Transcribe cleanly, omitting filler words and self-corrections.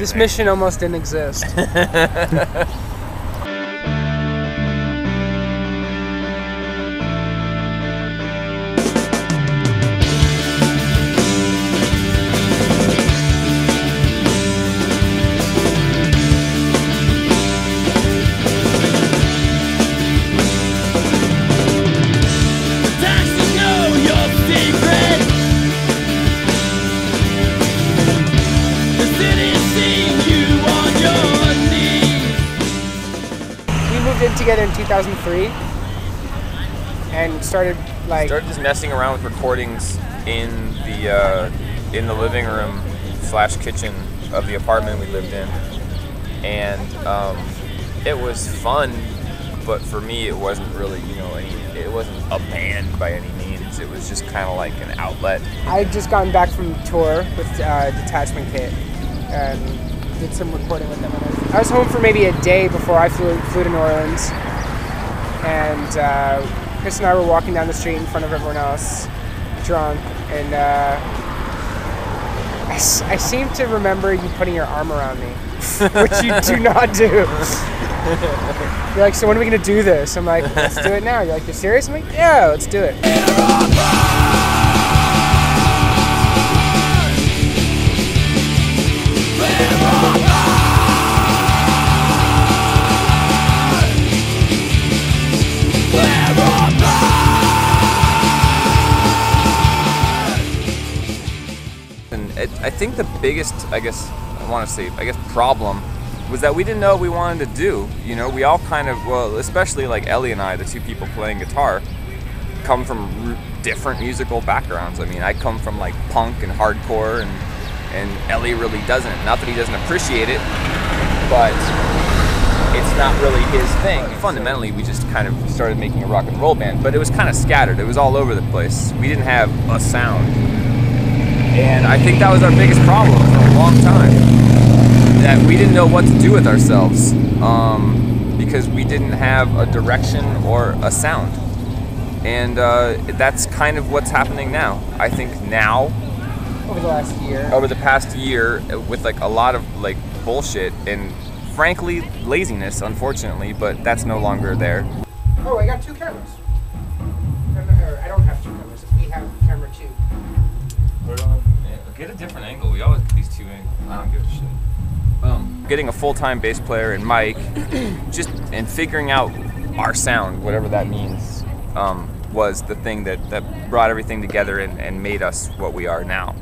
This mission almost didn't exist. In together in 2003 and started just messing around with recordings in the living room / kitchen of the apartment we lived in, and it was fun, but for me it wasn't really, it wasn't a band by any means. It was just kind of like an outlet. I'd just gotten back from tour with Detachment Kit and did some recording with them. I was home for maybe a day before I flew to New Orleans, and Chris and I were walking down the street in front of everyone else, drunk, and I seem to remember you putting your arm around me, which you do not do. You're like, so when are we gonna do this? I'm like, let's do it now. You're like, you're serious? I'm like, yeah, let's do it. I think the biggest, problem was that we didn't know what we wanted to do. We all kind of, well, especially like Ellie and I, the two people playing guitar, come from different musical backgrounds. I mean, I come from like punk and hardcore, and Ellie really doesn't. Not that he doesn't appreciate it, but it's not really his thing. Fundamentally, we just kind of started making a rock and roll band, but it was kind of scattered. It was all over the place. We didn't have a sound. And I think that was our biggest problem for a long time, that we didn't know what to do with ourselves, because we didn't have a direction or a sound. And that's kind of what's happening now. I think now, over the past year, with like a lot of like bullshit and frankly laziness, unfortunately, but that's no longer there. Oh, I got two cameras. I don't have two cameras. We have camera 2. Get a different angle. We always get these 2 angles. I don't give a shit. Getting a full-time bass player and mic, and figuring out our sound, whatever that means, was the thing that brought everything together and made us what we are now.